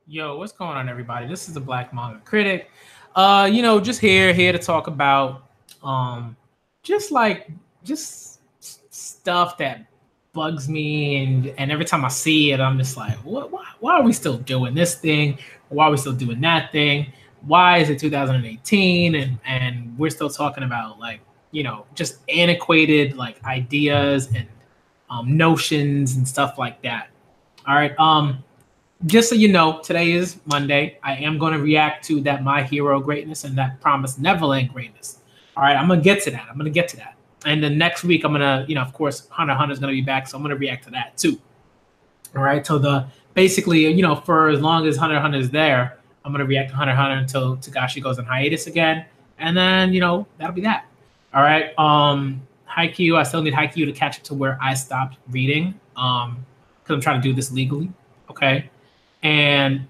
Yo, what's going on, everybody? This is the Black Manga Critic. Just here to talk about um just like stuff that bugs me and every time I see it, I'm just like, why are we still doing this thing? Why are we still doing that thing? Why is it 2018 and we're still talking about like, just antiquated like ideas and notions and stuff like that. All right. Just so you know, today is Monday. I am going to react to that My Hero greatness and that Promised Neverland greatness. All right, I'm going to get to that. And then next week, I'm going to, of course, Hunter x Hunter is going to be back. So I'm going to react to that too. All right. So basically, for as long as Hunter x Hunter is there, I'm going to react to Hunter x Hunter until Tagashi goes on hiatus again. And then, that'll be that. All right. Haikyuu, I still need Haikyuu to catch up to where I stopped reading. Because I'm trying to do this legally. Okay. And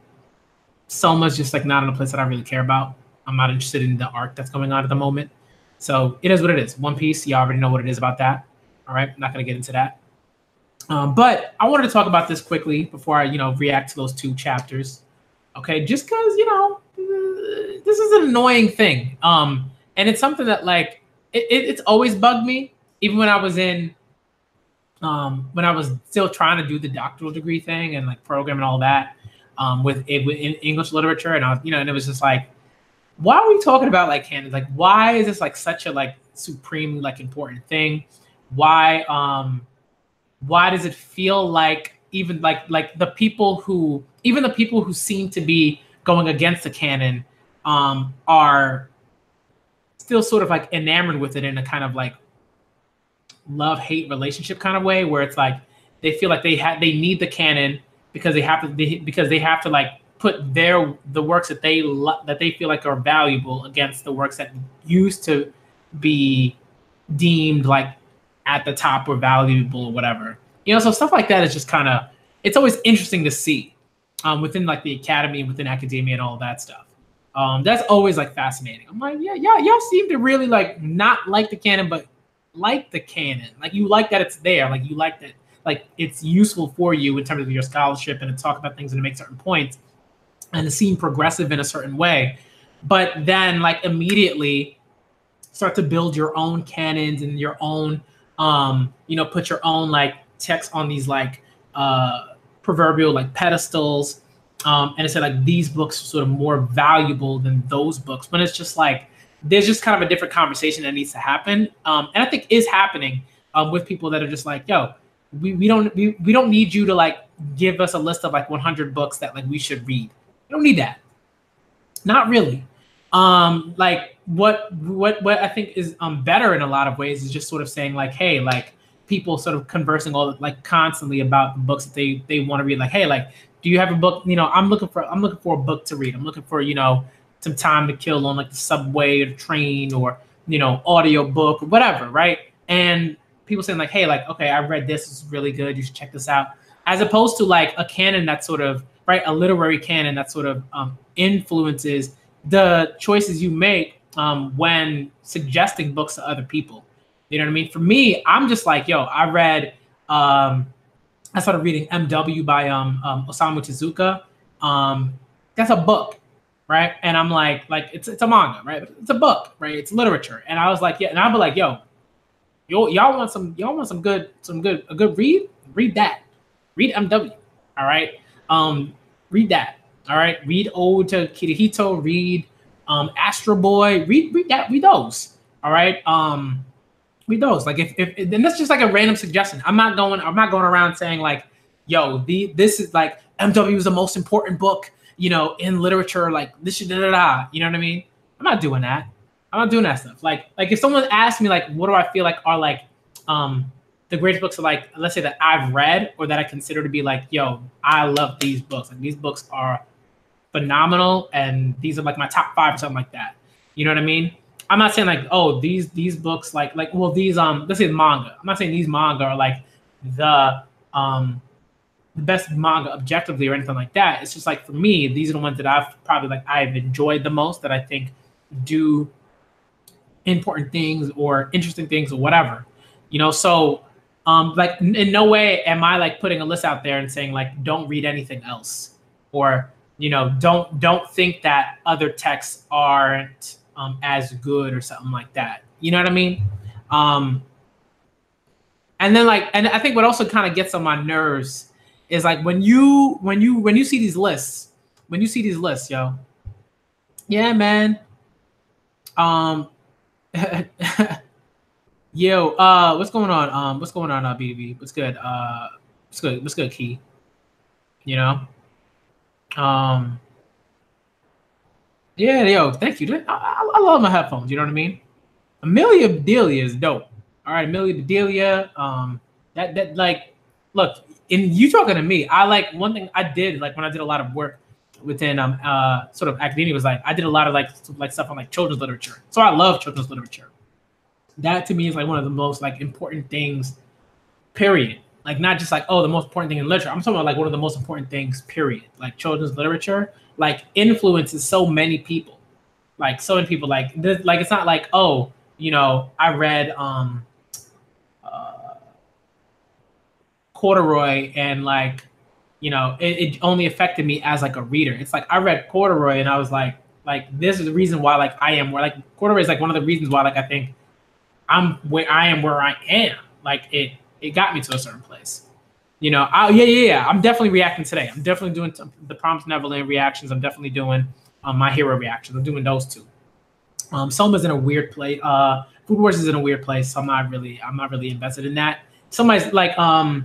Soma's just like not in a place that I really care about. I'm not interested in the arc that's going on at the moment. So it is what it is. One Piece, you already know what it is about that. All right, I'm not going to get into that. But I wanted to talk about this quickly before I, react to those two chapters. Okay, just because, this is an annoying thing. And it's something that like, it's always bugged me, even when I was still trying to do the doctoral degree thing and like program and all that. With English literature, and I was, and it was just like, why are we talking about like canon? Like, why is this like such a like supremely like important thing? Why does it feel like even like the people who seem to be going against the canon are still sort of like enamored with it in a kind of like love-hate relationship kind of way, where it's like they feel like they need the canon because they have to like put the works that they feel like are valuable against the works that used to be deemed like at the top or valuable or whatever. So stuff like that is just kind of, it's always interesting to see within like the academy and within academia and all that stuff. That's always like fascinating. I'm like, yeah, y'all seem to really like not like the canon, but like the canon. Like you like that it's there. Like you like that. Like it's useful for you in terms of your scholarship and to talk about things and to make certain points and to seem progressive in a certain way. But then like immediately start to build your own canons and your own, put your own like text on these like proverbial like pedestals. And it said like these books are sort of more valuable than those books. But it's just like, there's just kind of a different conversation that needs to happen. And I think is happening with people that are just like, yo, we don't need you to like give us a list of like 100 books that like we should read. We don't need that. Not really. Like what I think is better in a lot of ways is just sort of saying like, hey, like people sort of conversing all like constantly about the books that they want to read. Like, hey, like, do you have a book? I'm looking for a book to read. I'm looking for, some time to kill on like the subway or the train or, audio book or whatever, right? And people saying like, hey, like, okay, I read this, it's really good, you should check this out. As opposed to like a canon that sort of, right, a literary canon that sort of influences the choices you make when suggesting books to other people. You know what I mean? For me, I'm just like, yo, I started reading MW by Osamu Tezuka. That's a book, right? And I'm like it's a manga, right? It's a book, right? It's literature. And I was like, yeah, and I'll be like, yo, y'all want a good read? Read that. Read MW. All right. Read that. All right. Read Ode to Kirihito. Read Astro Boy. Read those. All right. Read those. Like if then that's just like a random suggestion. I'm not going around saying like, yo, this is like MW is the most important book, in literature. Like this should You know what I mean? I'm not doing that. I'm not doing that stuff. Like if someone asks me like, what do I feel like are like the greatest books are like, let's say that I've read or that I consider to be like, yo, I love these books. Like these books are phenomenal and these are like my top 5 or something like that. You know what I mean? I'm not saying like, oh, these books like well these let's say manga. I'm not saying these manga are like the best manga objectively or anything like that. It's just like for me, these are the ones that I've enjoyed the most, that I think do important things or interesting things or whatever. So like in no way am I like putting a list out there and saying like don't read anything else or you know, don't think that other texts aren't as good or something like that. You know what I mean? And then like, and I think what also kind of gets on my nerves is like when you see these lists, yo, yeah, man. Yo, what's going on? What's going on, BDB? What's good? What's good? What's good, Key? You know? Yeah, yo, thank you. I love my headphones, you know what I mean? Amelia Bedelia is dope. All right, Amelia Bedelia. That like, look, in you talking to me, I like one thing I did like when I did a lot of work within sort of academia was like I did a lot of like stuff on like children's literature. So I love children's literature. That to me is like one of the most like important things, period. Like not just like, oh, the most important thing in literature. I'm talking about like one of the most important things, period. Like children's literature, like influences so many people. Like so many people like this, like it's not like, oh, you know, I read Corduroy and like, you know, it only affected me as like a reader. It's like I read Corduroy and I was like this is the reason why like I am where like Corduroy is like one of the reasons why like I think I'm where I am. Like it got me to a certain place. You know, yeah. I'm definitely reacting today. I'm definitely doing the Promised Neverland reactions. I'm definitely doing my hero reactions. I'm doing those two. Soma's in a weird place. Food Wars is in a weird place. So I'm not really invested in that. Somebody's like one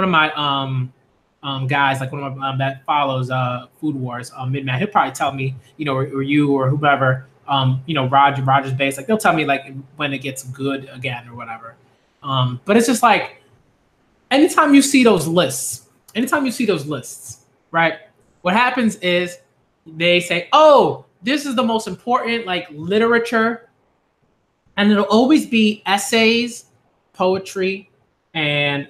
of my guys, like one of my that follows Food Wars, Midman. He'll probably tell me, you know, or you or whoever, you know, Roger's base, like they'll tell me like when it gets good again or whatever. But it's just like anytime you see those lists, right? What happens is they say, oh, this is the most important like literature, and it'll always be essays, poetry, and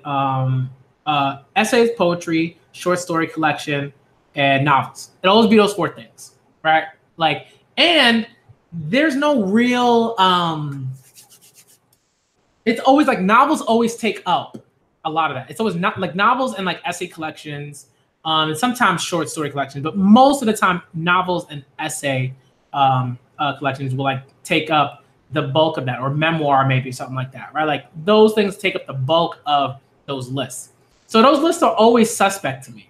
essays, poetry, short story collection, and novels. It'll always be those four things, right? Like, and there's no real it's always like novels always take up a lot of that. It's always not like novels and like essay collections, and sometimes short story collections, but most of the time novels and essay collections will like take up the bulk of that, or memoir maybe, something like that, right? Like those things take up the bulk of those lists. So those lists are always suspect to me,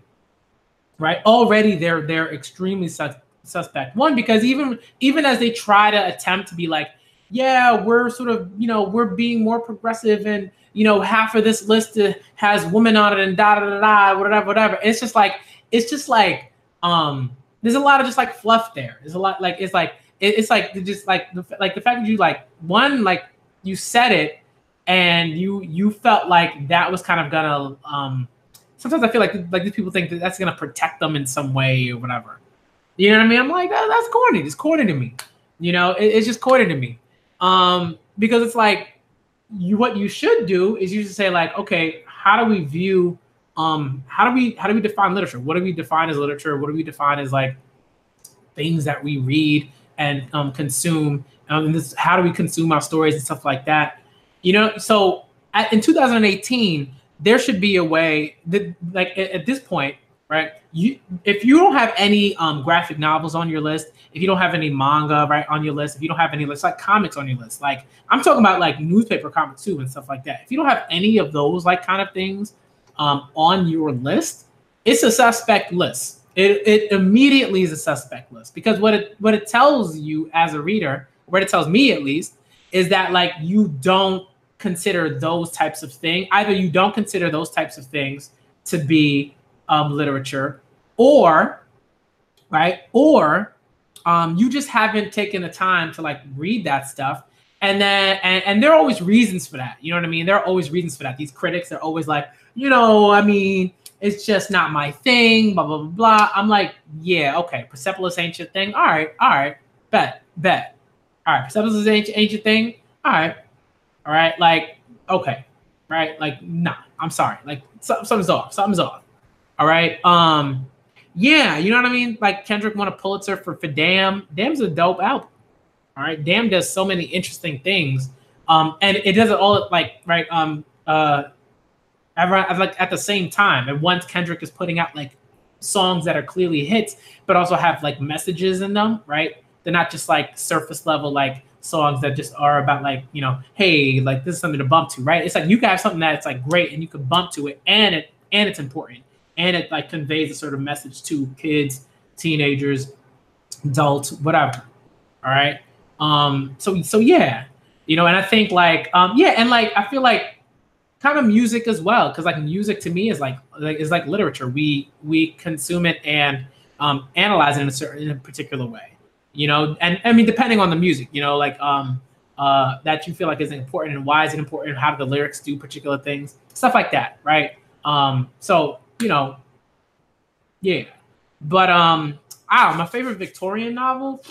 right? Already they're extremely suspect. One, because even as they try to attempt to be like, yeah, we're sort of, you know, we're being more progressive, and you know, half of this list has women on it and da da da da whatever. It's just like there's a lot of just like fluff there. There's a lot like it's like just like the fact that you like one, like you said it and you felt like that was kind of gonna sometimes I feel like these people think that that's gonna protect them in some way or whatever. You know what I mean? I'm like, that's corny. It's corny to me. You know, it's just corny to me. Because it's like what you should do is you should say like, okay, how do we view how do we define literature? What do we define as literature? What do we define as like things that we read and consume? How do we consume our stories and stuff like that? You know, so in 2018, there should be a way that, like at this point, right? If you don't have any graphic novels on your list, if you don't have any manga right on your list, if you don't have any lists like comics on your list, like I'm talking about like newspaper comics too and stuff like that. If you don't have any of those like kind of things on your list, it's a suspect list. It immediately is a suspect list, because what it tells you as a reader, what it tells me at least, is that like you don't consider those types of things. Either you don't consider those types of things to be literature, or you just haven't taken the time to like read that stuff. And then and there are always reasons for that. You know what I mean? There are always reasons for that. These critics are always like, you know, I mean, it's just not my thing, blah, blah, blah, blah. I'm like, yeah, okay. Persepolis ain't your thing. All right. Bet. All right. Persepolis ain't your thing. All right. Like, okay. Right. Like, nah, I'm sorry. Like something's off. All right. Yeah, you know what I mean? Like Kendrick won a Pulitzer for Damn. Damn's a dope album. All right. Damn does so many interesting things. And it does it all like, right. Like at the same time. And once Kendrick is putting out like songs that are clearly hits, but also have like messages in them, right? They're not just like surface level like songs that just are about like, you know, hey, like this is something to bump to, right? It's like you can have something that's like great and you can bump to it, and it's important, and it like conveys a sort of message to kids, teenagers, adults, whatever. All right. So yeah, you know, and I think like yeah, and like I feel like kind of music as well, because like music to me is like literature. We consume it and analyze it in a particular way, you know. And I mean, depending on the music, you know, like that you feel like is important, and why is it important? How do the lyrics do particular things? Stuff like that, right? So you know, yeah. But my favorite Victorian novel,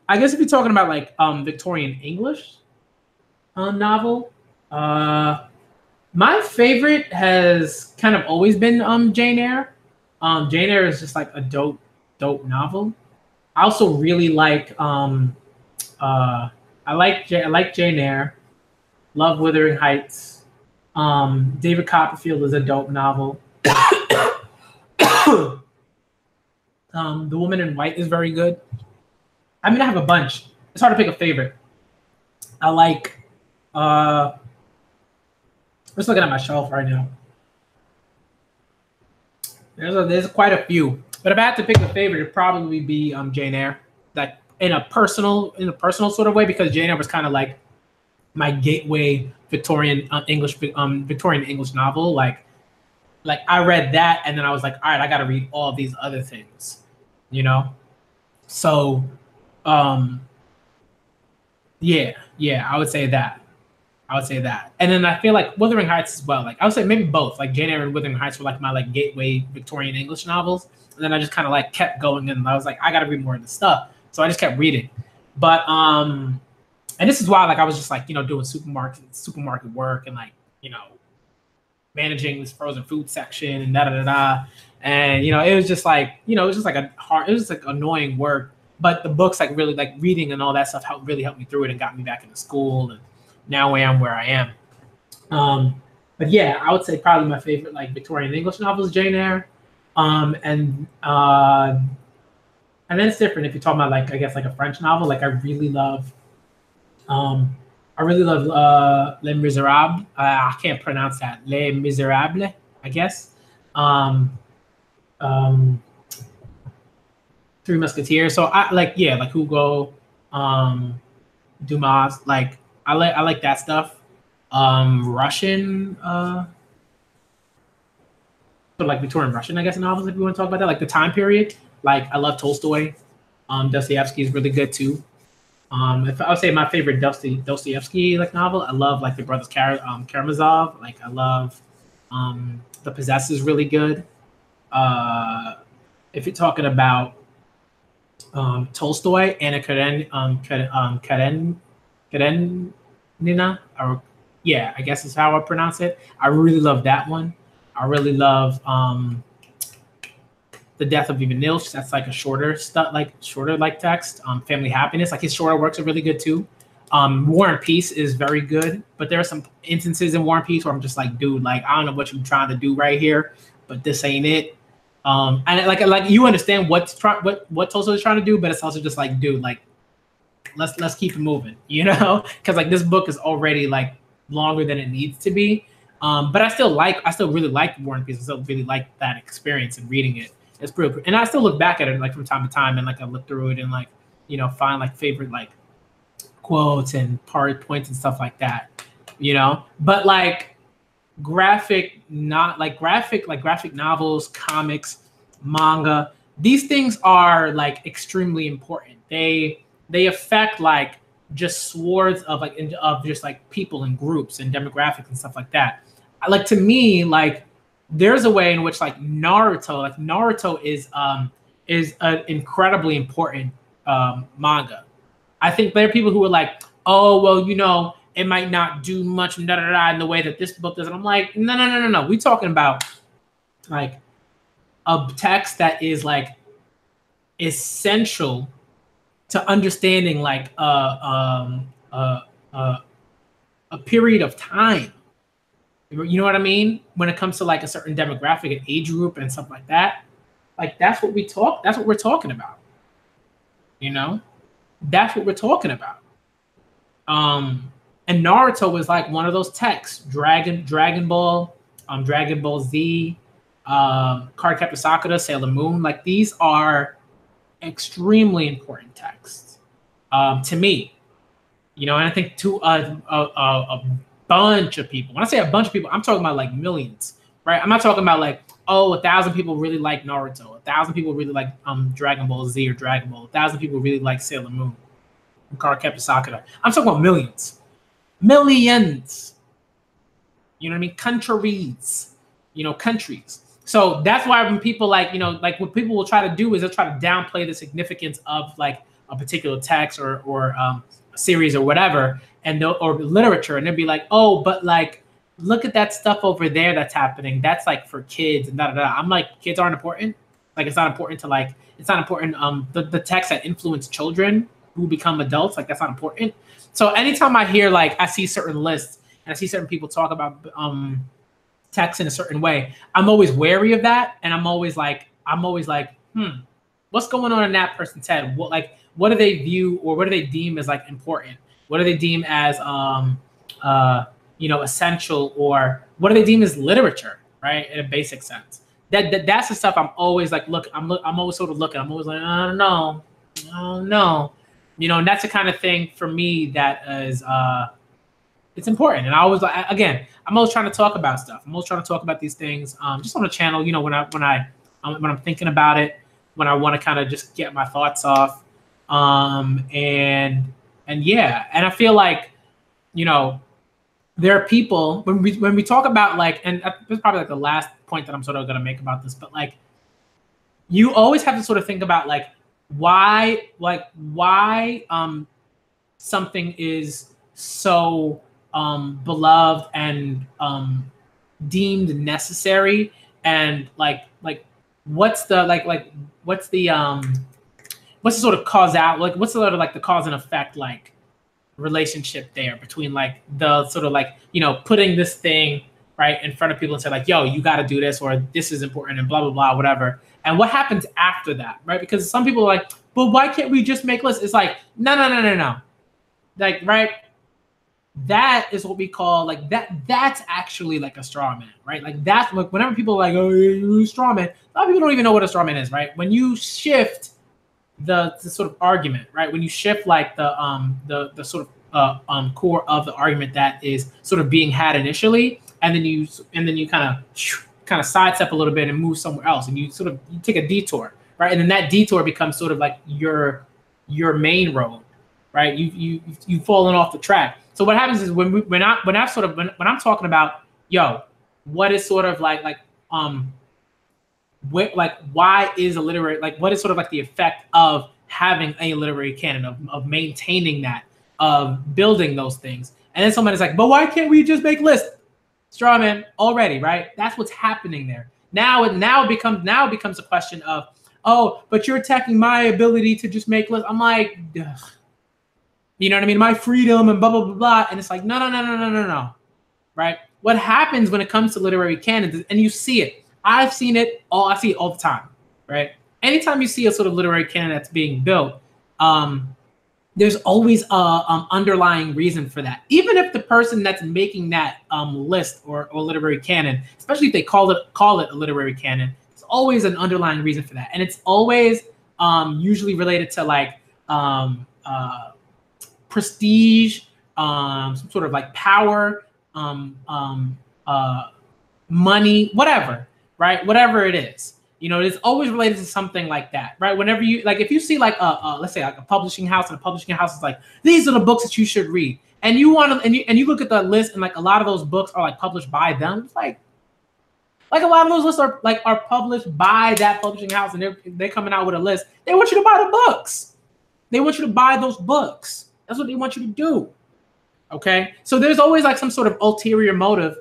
I guess if you're talking about like Victorian English novel, my favorite has kind of always been Jane Eyre. Jane Eyre is just like a dope novel. I also really like I like Jane Eyre. Love Wuthering Heights. David Copperfield is a dope novel. The Woman in White is very good. I mean, I have a bunch. It's hard to pick a favorite. I like. Let's look at my shelf right now. There's quite a few, but if I had to pick a favorite, it'd probably be Jane Eyre. Like in a personal sort of way, because Jane Eyre was kind of like my gateway Victorian English novel. Like I read that, and then I was like, all right, I got to read all these other things, you know. So, yeah, I would say that. And then I feel like Wuthering Heights as well. Like I would say maybe both. Like Jane Eyre and Wuthering Heights were like my like gateway Victorian English novels. And then I just kind of like kept going, and I was like, I got to read more of this stuff. So I just kept reading. But and this is why like I was just like, you know, doing supermarket work, and like, you know, managing this frozen food section and da da da da. And you know, it was just like, you know, it was just like annoying work. But the books, like really like reading and all that stuff really helped me through it and got me back into school, and now I am where I am. But yeah, I would say probably my favorite like Victorian English novel is Jane Eyre. And then it's different if you're talking about like, I guess like a French novel. Like I really love Les Miserables. I can't pronounce that. Les Miserables, I guess. Three Musketeers. So I like, yeah, like Hugo, Dumas. Like I like that stuff. Russian, but like Victorian Russian, I guess, novels, if you want to talk about that, like the time period. Like I love Tolstoy. Dostoevsky is really good too. If I would say my favorite Dostoevsky like novel, I love like the Brothers Karamazov. Like I love The Possessed is really good. If you're talking about Tolstoy, Anna Karenina, or yeah, I guess is how I pronounce it. I really love that one. I really love The Death of Eva Nilch. That's like a shorter text. Family Happiness, like his shorter works are really good too. War and Peace is very good, but there are some instances in War and Peace where I'm just like, dude, like I don't know what you're trying to do right here, but this ain't it. And like you understand what Tolstoy is trying to do, but it's also just like, dude, like let's keep it moving, you know? Because like this book is already like longer than it needs to be. But I still really like War and Peace. I still really like that experience and reading it. It's pretty, and I still look back at it like from time to time, and like I look through it and like, you know, find like favorite like quotes and points and stuff like that, you know. But like graphic novels, comics, manga, these things are like extremely important. They affect like just swaths of just like people and groups and demographics and stuff like that. Like to me, like there's a way in which like Naruto is an incredibly important manga. I think there are people who are like, oh well, you know, it might not do much in the way that this book does. And I'm like, no. We're talking about like a text that is like essential to understanding like a period of time. You know what I mean? When it comes to like a certain demographic and age group and stuff like that, like that's what we're talking about. You know, that's what we're talking about. And Naruto was like one of those texts. Dragon Ball, Dragon Ball Z, Cardcaptor Sakura, Sailor Moon. Like these are extremely important texts to me. You know, and I think to a bunch of people. When I say a bunch of people, I'm talking about like millions, right? I'm not talking about like, oh, 1,000 people really like Naruto, 1,000 people really like Dragon Ball Z or Dragon Ball, 1,000 people really like Sailor Moon, Cardcaptor Sakura. I'm talking about millions. Millions. You know what I mean? Countries. You know, countries. So that's why when people like, you know, like what people will try to do is they'll try to downplay the significance of like a particular text or a series or whatever, and or literature, and they'll be like, oh, but like, look at that stuff over there that's happening. That's like for kids and da da da. I'm like, kids aren't important. Like it's not important to like, it's not important. The texts that influence children who become adults, like that's not important. So anytime I hear like I see certain lists and I see certain people talk about text in a certain way, I'm always wary of that, and I'm always like, what's going on in that person's head? What do they view or what do they deem as like important? What do they deem as you know, essential, or what do they deem as literature, right? In a basic sense. That's the stuff I'm always like, look, I'm always sort of looking. I'm always like, I don't know. You know, and that's the kind of thing for me that is it's important. And I always like, again, I'm always trying to talk about stuff. I'm always trying to talk about these things just on the channel, you know, when I'm thinking about it, when I want to kind of just get my thoughts off. And yeah, and I feel like, you know, there are people when we talk about like, and this is probably like the last point that I'm sort of going to make about this, but like, you always have to sort of think about like why something is so beloved and deemed necessary, and like what's the sort of cause out, like what's the sort of like the cause and effect like relationship there between like the sort of like, you know, putting this thing right in front of people and say like, yo, you got to do this, or this is important, and blah blah blah, whatever. And what happens after that, right? Because some people are like, but why can't we just make lists? It's like, no. Like, right? That is what we call like that's actually like a straw man, right? Like that's like whenever people are like, oh, you're a straw man, a lot of people don't even know what a straw man is, right? When you shift the sort of argument, right? When you shift like the sort of core of the argument that is sort of being had initially, and then you kind of sidestep a little bit and move somewhere else, and you take a detour, right? And then that detour becomes sort of like your main road, right? You've fallen off the track. So what happens is when I'm talking about, yo, what is sort of like why is a literary, like what is sort of like the effect of having a literary canon, of maintaining that, of building those things, and then someone is like, but why can't we just make lists? Straw man already, right? That's what's happening there. Now it becomes a question of, oh, but you're attacking my ability to just make lists. I'm like, ugh. You know what I mean? My freedom and blah, blah, blah, blah. And it's like, no. Right? What happens when it comes to literary canons, and you see it. I see it all the time, right? Anytime you see a sort of literary canon that's being built, there's always a underlying reason for that. Even if the person that's making that list or literary canon, especially if they call it a literary canon, there's always an underlying reason for that. And it's always usually related to like prestige, some sort of like power, money, whatever, right? Whatever it is, you know, it's always related to something like that, right? Whenever you like, if you see like let's say like a publishing house, and a publishing house is like, these are the books that you should read, and you want to, and you look at the list, and like a lot of those books are like published by them. It's like a lot of those lists are published by that publishing house, and they're coming out with a list. They want you to buy the books. They want you to buy those books. That's what they want you to do. Okay. So there's always like some sort of ulterior motive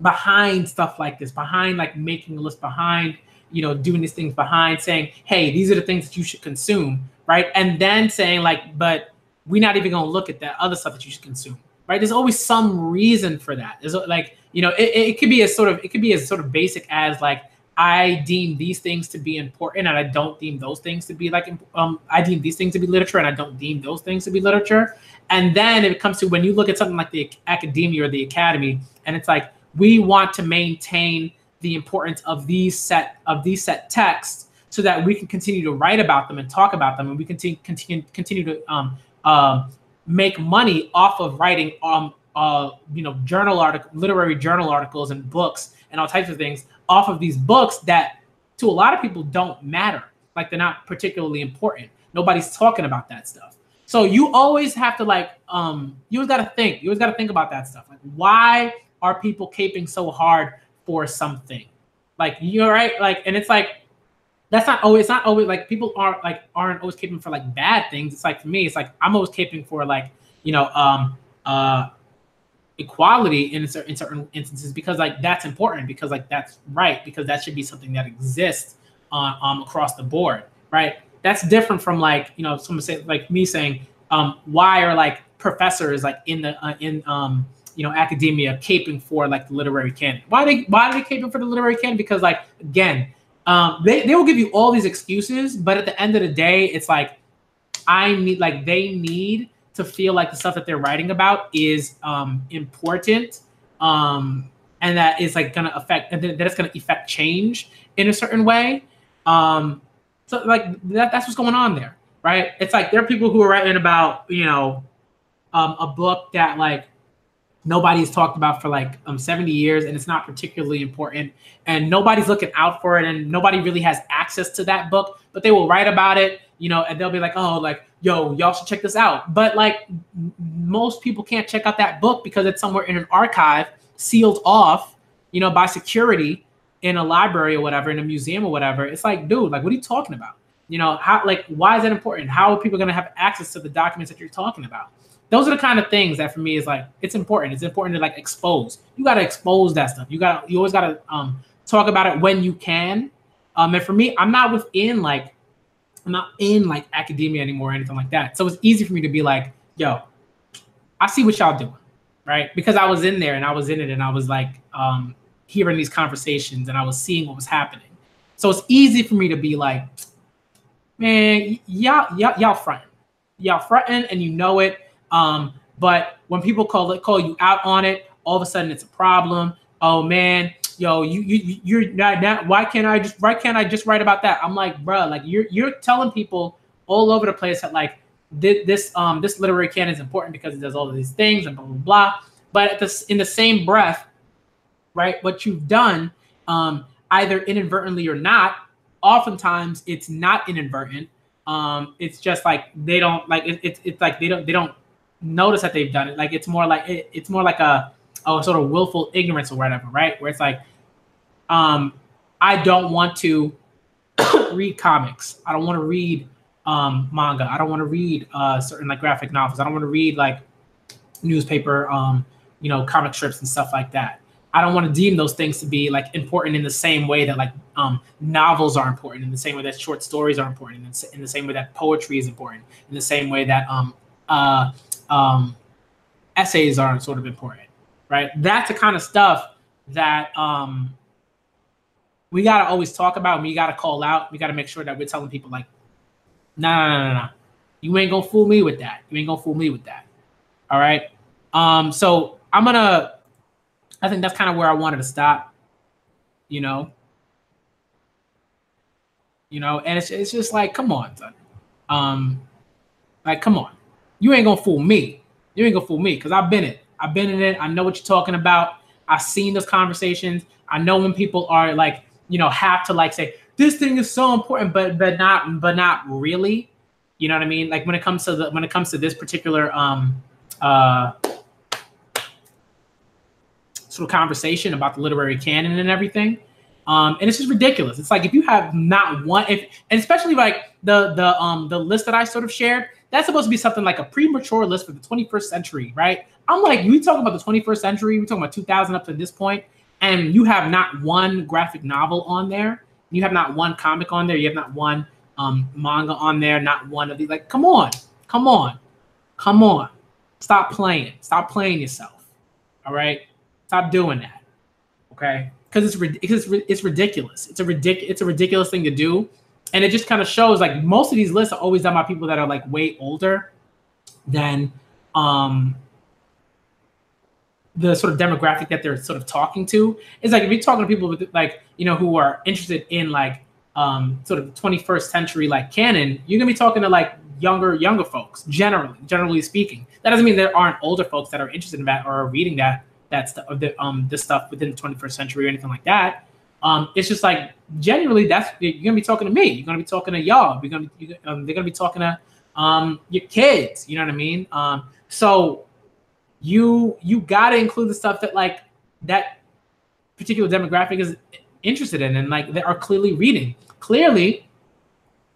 behind stuff like this, behind like making a list, behind, you know, doing these things, behind saying, hey, these are the things that you should consume. Right. And then saying like, but we're not even going to look at that other stuff that you should consume. right? There's always some reason for that. There's like, you know, it could be as sort of basic as like, I deem these things to be important and I don't deem those things to be like, I deem these things to be literature and I don't deem those things to be literature. And then it comes to when you look at something like the academia or the academy, and it's like, we want to maintain the importance of these set texts so that we can continue to write about them and talk about them, and we continue to make money off of writing you know, literary journal articles and books and all types of things off of these books that to a lot of people don't matter. Like, they're not particularly important. Nobody's talking about that stuff. So you always have to like, you always got to think about that stuff. Like, why are people caping so hard for something? Like, you're right. Like, and it's like, it's not always like people aren't always caping for like bad things. It's like, for me, it's like, I'm always caping for like, you know, equality in certain instances, because like that's important, because like that's right, because that should be something that exists across the board, right? That's different from like, you know, someone say like me saying, why are like professors like in you know, academia caping for like the literary canon? Why are they caping for the literary canon? Because like, again, they will give you all these excuses, but at the end of the day, it's like, they need to feel like the stuff that they're writing about is important, and that is like gonna affect, and that it's gonna affect change in a certain way. So like that's what's going on there, right? It's like there are people who are writing about, you know, a book that like nobody's talked about for like 70 years, and it's not particularly important, and nobody's looking out for it, and nobody really has access to that book, but they will write about it, you know, and they'll be like, oh, like, yo, y'all should check this out. But like, most people can't check out that book because it's somewhere in an archive, sealed off, you know, by security in a library or whatever, in a museum or whatever. It's like, dude, like, what are you talking about? You know, how, like, why is that important? How are people going to have access to the documents that you're talking about? Those are the kind of things that for me is like, it's important. It's important to like expose. You got to expose that stuff. You always got to talk about it when you can. And for me, I'm not in like academia anymore or anything like that. So it's easy for me to be like, yo, I see what y'all doing, right? Because I was in there and I was in it and I was like hearing these conversations and I was seeing what was happening. So it's easy for me to be like, man, y'all fronting and you know it. But when people call you out on it, all of a sudden it's a problem. Oh man, yo, you're not. Why can't I just write about that? I'm like, bro, like you're telling people all over the place that like this literary canon is important because it does all of these things and blah blah blah. But in the same breath, right? What you've done, either inadvertently or not, oftentimes it's not inadvertent. It's just like they don't like it's like they don't notice that they've done it. Like it's more like a sort of willful ignorance or whatever, right? Where it's like, I don't want to read comics. I don't want to read manga. I don't want to read certain like graphic novels. I don't want to read like newspaper, you know, comic strips and stuff like that. I don't want to deem those things to be like important in the same way that like novels are important, in the same way that short stories are important, in the same way that poetry is important, in the same way that essays are sort of important, right? That's the kind of stuff that we got to always talk about, and we got to call out. We got to make sure that we're telling people like, nah, you ain't gonna fool me with that. You ain't gonna fool me with that. All right. So I think that's kind of where I wanted to stop, you know, and it's just like, come on, son. Like, come on. You ain't gonna fool me. You ain't gonna fool me, because I've been in it. I know what you're talking about. I've seen those conversations. I know when people are like, you know, have to like say this thing is so important, but not really. You know what I mean? Like when it comes to this particular sort of conversation about the literary canon and everything. And it's just ridiculous. It's like if you have not one, and especially like the list that I sort of shared, that's supposed to be something like a premature list for the 21st century, right? I'm like, we talking about the 21st century, we're talking about 2000 up to this point, and you have not one graphic novel on there, you have not one comic on there, you have not one manga on there, not one of these. Like, come on. Stop playing. Stop playing yourself. All right? Stop doing that. Okay? Because it's ridiculous. It's a ridiculous thing to do. And it just kind of shows like most of these lists are always done by people that are like way older than the sort of demographic that they're sort of talking to. It's like if you're talking to people with like, you know, who are interested in like sort of 21st century like canon, you're gonna be talking to like younger folks, generally speaking. That doesn't mean there aren't older folks that are interested in that or are reading that stuff, this stuff within the 21st century or anything like that. It's just like generally you're gonna be talking to me. You're gonna be talking to y'all. They're gonna be talking to your kids. You know what I mean? So you gotta include the stuff that like that particular demographic is interested in and like they are clearly reading. Clearly,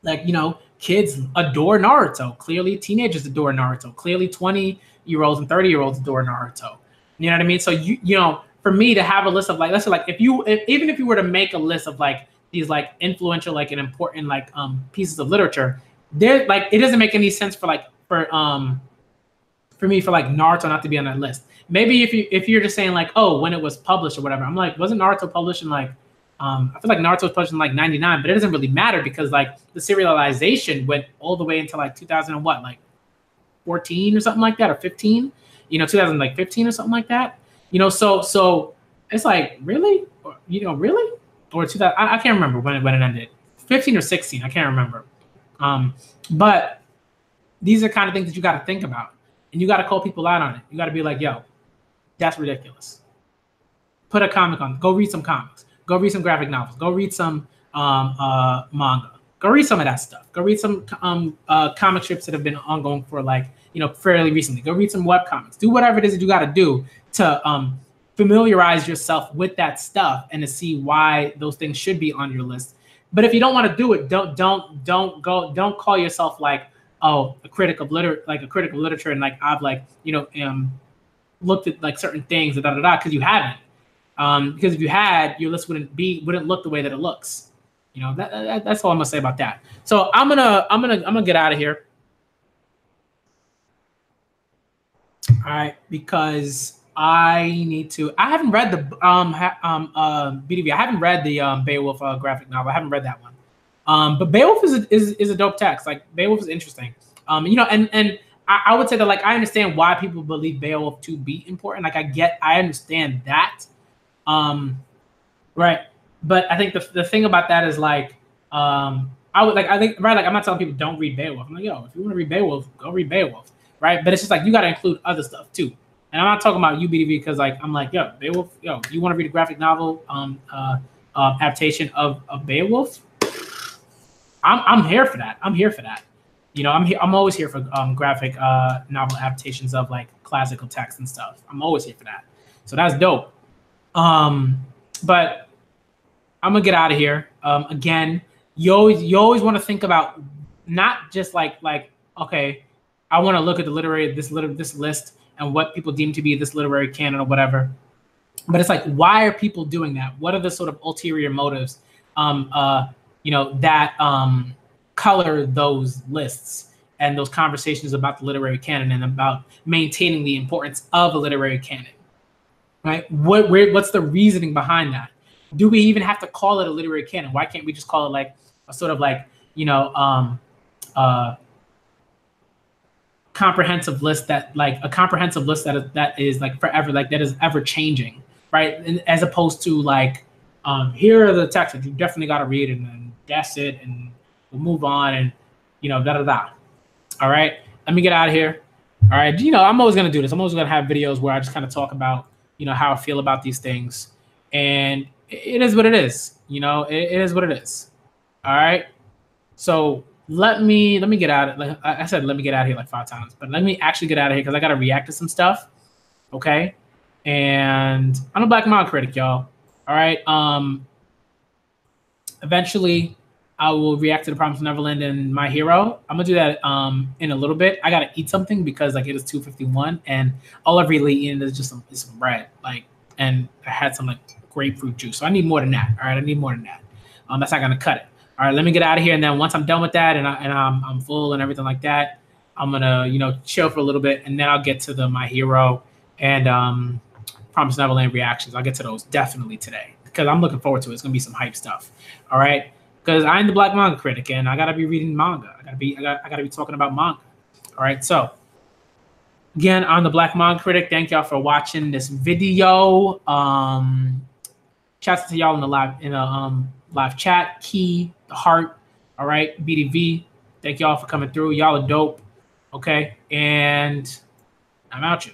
like, you know, kids adore Naruto. Clearly, teenagers adore Naruto. Clearly, 20-year-olds and 30-year-olds adore Naruto. You know what I mean? So you know, for me to have a list of like, let's say like even if you were to make a list of like these like influential like and important like pieces of literature, there like it doesn't make any sense for like for me for like Naruto not to be on that list. Maybe if you're just saying like, oh, when it was published or whatever, I'm like, wasn't Naruto published in like I feel like Naruto was published in like 99, but it doesn't really matter because like the serialization went all the way into like 2000 and what, like 14 or something like that, or 15, you know, 2015 or something like that, you know. So it's like really, or, you know, really, or 2000. I can't remember when it ended, 15 or 16, I can't remember. But these are kind of things that you got to think about, and you got to call people out on it. You got to be like, yo, that's ridiculous. Put a comic on. Go read some comics. Go read some graphic novels. Go read some manga. Go read some of that stuff. Go read some comic strips that have been ongoing for like, you know, fairly recently. Go read some web comics. Do whatever it is that you got to do to familiarize yourself with that stuff and to see why those things should be on your list. But if you don't want to do it, don't call yourself like, oh, a critic of literature, and like I've like, you know, looked at like certain things because you haven't. Because if you had, your list wouldn't look the way that it looks. You know, that's all I'm gonna say about that. So I'm gonna get out of here. All right, because I need to. I haven't read the BDV. I haven't read the Beowulf graphic novel. I haven't read that one. But Beowulf is a dope text. Like Beowulf is interesting. You know, and I would say that like I understand why people believe Beowulf to be important. Like I understand that. Right. But I think the thing about that is like, I think I'm not telling people don't read Beowulf. I'm like, yo, if you want to read Beowulf, go read Beowulf. Right. But it's just like, you got to include other stuff too. And I'm not talking about UBDV because like, I'm like, yo, Beowulf, yo, you want to read a graphic novel, adaptation of Beowulf? I'm here for that. I'm here for that. You know, I'm always here for graphic novel adaptations of like classical text and stuff. I'm always here for that. So that's dope. But I'm gonna get out of here. Again, you always want to think about not just like okay, I want to look at this list and what people deem to be this literary canon or whatever. But it's like, why are people doing that? What are the sort of ulterior motives, you know, that color those lists and those conversations about the literary canon and about maintaining the importance of a literary canon? Right? What's the reasoning behind that? Do we even have to call it a literary canon? Why can't we just call it like a sort of like, you know, comprehensive list that is like forever, like that is ever changing, right? And as opposed to like, here are the texts that you definitely got to read, and then that's it, and we'll move on, and you know, All right, let me get out of here. All right, you know, I'm always gonna do this. I'm always gonna have videos where I just kind of talk about, you know, how I feel about these things, and it is what it is. You know, it is what it is. All right. So let me get out. Like I said, let me get out of here like 5 times, but let me actually get out of here because I got to react to some stuff. Okay. And I'm a Black Manga critic, y'all. All right. Eventually I will react to The Promised Neverland and My Hero. I'm gonna do that in a little bit. I gotta eat something because like it is 2:51 and all I've really eaten is just some bread, like, and I had some like grapefruit juice. So I need more than that. All right, I need more than that. That's not gonna cut it. All right, let me get out of here, and then once I'm done with that and I'm full and everything like that, I'm gonna, you know, chill for a little bit, and then I'll get to the My Hero and Promised Neverland reactions. I'll get to those definitely today because I'm looking forward to it. It's gonna be some hype stuff. All right, because I'm the Black Manga Critic, and I gotta be reading manga. I gotta be talking about manga. All right, so again, I'm the Black Manga Critic. Thank y'all for watching this video. Shouts to y'all in the live chat. Key, the heart. All right, BDV. Thank y'all for coming through. Y'all are dope. Okay, and I'm out you.